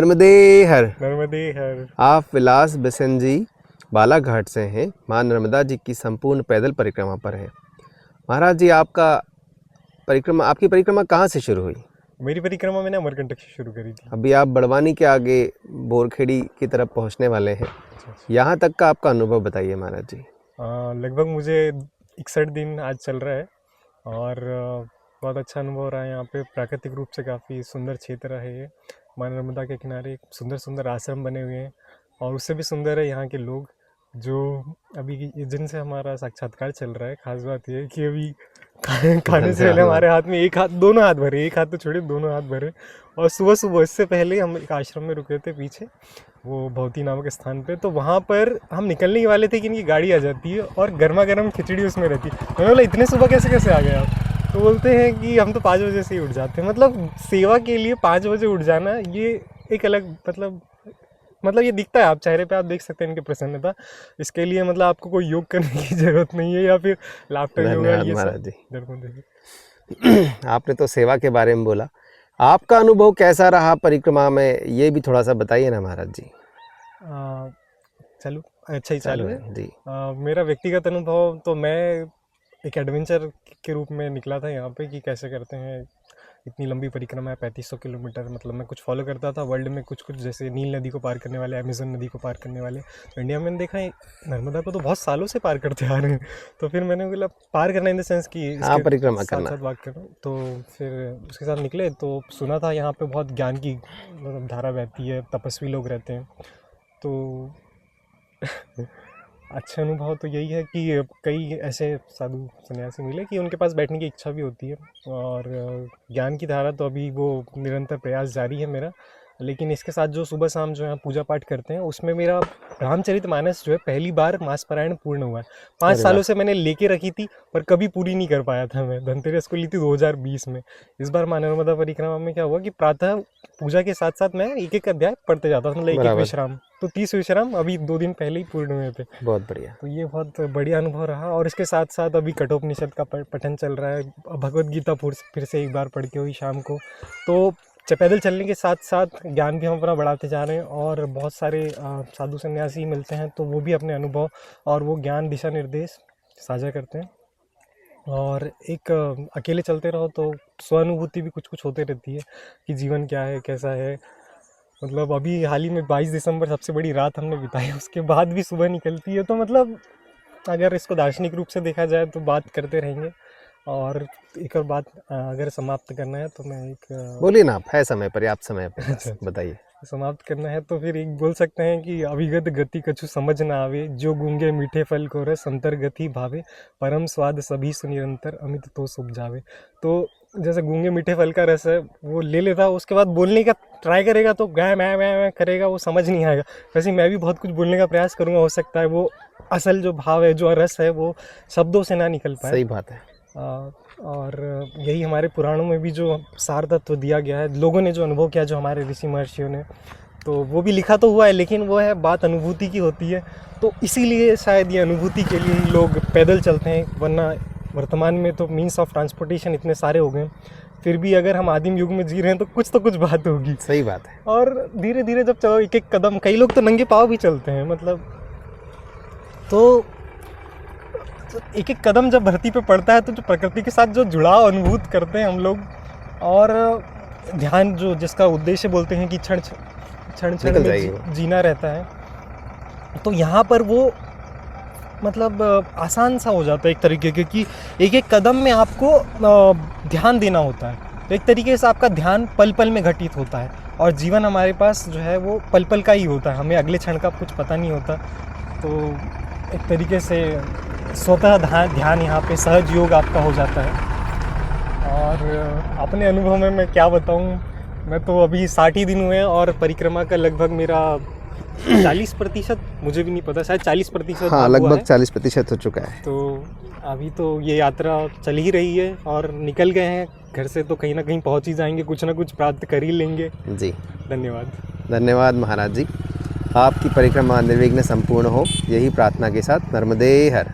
नर्मदे हर। नर्मदे हर। आप विलास बिशन जी बालाघाट से हैं, माँ नर्मदा जी की संपूर्ण पैदल परिक्रमा पर हैं। महाराज जी, आपकी परिक्रमा कहाँ से शुरू हुई? मेरी परिक्रमा मैंने अमरकंटक से शुरू करी थी। अभी आप बड़वानी के आगे बोरखेड़ी की तरफ पहुँचने वाले हैं। यहाँ तक का आपका अनुभव बताइए महाराज जी। लगभग मुझे 61 दिन आज चल रहा है और बहुत अच्छा अनुभव रहा है। यहाँ पे प्राकृतिक रूप से काफ़ी सुंदर क्षेत्र है ये। माँ नर्मदा के किनारे सुंदर सुंदर आश्रम बने हुए हैं और उससे भी सुंदर है यहाँ के लोग जो अभी जिनसे हमारा साक्षात्कार चल रहा है। खास बात यह है कि अभी खाने से पहले हमारे हाथ में दोनों हाथ भरे, एक हाथ तो छोड़े दोनों हाथ भरे। और सुबह सुबह इससे पहले हम एक आश्रम में रुके थे पीछे, वो भवती नामक स्थान पे। तो वहाँ पर हम निकलने ही वाले थे कि इनकी गाड़ी आ जाती है और गर्मा गर्म खिचड़ी उसमें रहती है। मैंने बोला इतने सुबह कैसे आ गए आप? तो बोलते हैं कि हम तो 5 बजे से ही उठ जाते हैं। मतलब सेवा के लिए 5 बजे उठ जाना, ये एक अलग मतलब ये दिखता है, आप चेहरे पे आप देख सकते हैं इनकी प्रसन्नता। इसके लिए मतलब आपको कोई योग करने की जरूरत नहीं है या फिर लाफ्टर योगा ये सब। आपने तो सेवा के बारे में बोला, आपका अनुभव कैसा रहा परिक्रमा में, ये भी थोड़ा सा बताइए ना महाराज जी। चलो अच्छा ही चालू है जी। मेरा व्यक्तिगत अनुभव तो मैं एक एडवेंचर के रूप में निकला था यहाँ पे कि कैसे करते हैं इतनी लंबी परिक्रमा है 3500 किलोमीटर। मतलब मैं कुछ फॉलो करता था वर्ल्ड में, कुछ जैसे नील नदी को पार करने वाले, अमेजन नदी को पार करने वाले। तो इंडिया में देखा है नर्मदा को तो बहुत सालों से पार करते आ रहे हैं। तो फिर मैंने बोला पार करना इन द सेंस कि परिक्रमा करना, साथ बात करना। तो फिर उसके साथ निकले तो सुना था यहाँ पे बहुत ज्ञान की मतलब धारा बहती है, तपस्वी लोग रहते हैं। तो अच्छा अनुभव तो यही है कि कई ऐसे साधु सन्यासी मिले कि उनके पास बैठने की इच्छा भी होती है और ज्ञान की धारा तो अभी वो निरंतर प्रयास जारी है मेरा। लेकिन इसके साथ जो सुबह शाम जो है पूजा पाठ करते हैं उसमें मेरा रामचरितमानस जो है पहली बार मास पारायण पूर्ण हुआ है। 5 सालों से मैंने लेके रखी थी पर कभी पूरी नहीं कर पाया था। मैं धनतेरस को ली थी 2020 में। इस बार माँ नर्मदा परिक्रमा में क्या हुआ कि प्रातः पूजा के साथ साथ मैं एक अध्याय पढ़ते जाता था, मतलब एक विश्राम। तो 30 विश्राम अभी 2 दिन पहले ही पूर्ण हुए थे। बहुत बढ़िया। तो ये बहुत बढ़िया अनुभव रहा। और इसके साथ साथ अभी कठोपनिषद का पठन चल रहा है, भगवद गीता फिर से एक बार पढ़ के हुई शाम को। तो पैदल चलने के साथ साथ ज्ञान भी हम अपना बढ़ाते जा रहे हैं और बहुत सारे साधु सन्यासी मिलते हैं तो वो भी अपने अनुभव और वो ज्ञान दिशा निर्देश साझा करते हैं। और एक अकेले चलते रहो तो स्वानुभूति भी कुछ होते रहती है कि जीवन क्या है, कैसा है। मतलब अभी हाल ही में 22 दिसंबर सबसे बड़ी रात हमने बिताई, उसके बाद भी सुबह निकलती है। तो मतलब अगर इसको दार्शनिक रूप से देखा जाए तो बात करते रहेंगे। और एक और बात अगर समाप्त करना है तो मैं एक बोलिए ना, आप है समय पर्याप्त समय पर बताइए। समाप्त करना है तो फिर एक बोल सकते हैं कि अविगत गति कछु समझ ना आवे, जो गूंगे मीठे फल को रस अंतर्गति भावे, परम स्वाद सभी सुनिरंतर अमित तो सुख जावे। तो जैसे गूंगे मीठे फल का रस है वो ले लेता, उसके बाद बोलने का ट्राई करेगा तो गाय मैं करेगा, वो समझ नहीं आएगा। वैसे मैं भी बहुत कुछ बोलने का प्रयास करूँगा, हो सकता है वो असल जो भाव है, जो रस है वो शब्दों से ना निकल पाए। सही बात है। और यही हमारे पुराणों में भी जो सार तत्व दिया गया है, लोगों ने जो अनुभव किया, जो हमारे ऋषि महर्षियों ने, तो वो भी लिखा तो हुआ है लेकिन वो है बात अनुभूति की होती है। तो इसीलिए शायद ये अनुभूति के लिए ही लोग पैदल चलते हैं, वरना वर्तमान में तो मीन्स ऑफ ट्रांसपोर्टेशन इतने सारे हो गए। फिर भी अगर हम आदिम युग में जी रहे हैं तो कुछ बात होगी। सही बात है। और धीरे धीरे जब चलो एक एक कदम, कई लोग तो नंगे पाँव भी चलते हैं, मतलब तो एक एक कदम जब धरती पे पड़ता है तो जो प्रकृति के साथ जो जुड़ाव अनुभूत करते हैं हम लोग, और ध्यान जो जिसका उद्देश्य बोलते हैं कि क्षण क्षण में जीना रहता है, तो यहाँ पर वो मतलब आसान सा हो जाता है एक तरीके के कि एक एक कदम में आपको ध्यान देना होता है। तो एक तरीके से आपका ध्यान पल पल में घटित होता है और जीवन हमारे पास जो है वो पल पल का ही होता है, हमें अगले क्षण का कुछ पता नहीं होता। तो एक तरीके से स्वतः ध्यान यहाँ पे सहज योग आपका हो जाता है। और अपने अनुभव में मैं क्या बताऊँ, मैं तो अभी 60 ही दिन हुए हैं और परिक्रमा का लगभग मेरा 40%, मुझे भी नहीं पता, शायद 40%। हाँ, लगभग 40% हो चुका है। तो अभी तो ये यात्रा चल ही रही है और निकल गए हैं घर से तो कहीं ना कहीं पहुँच ही जाएंगे, कुछ ना कुछ प्राप्त कर ही लेंगे। जी, धन्यवाद महाराज जी। आपकी परिक्रमा निर्विघ्न संपूर्ण हो, यही प्रार्थना के साथ नर्मदे हर।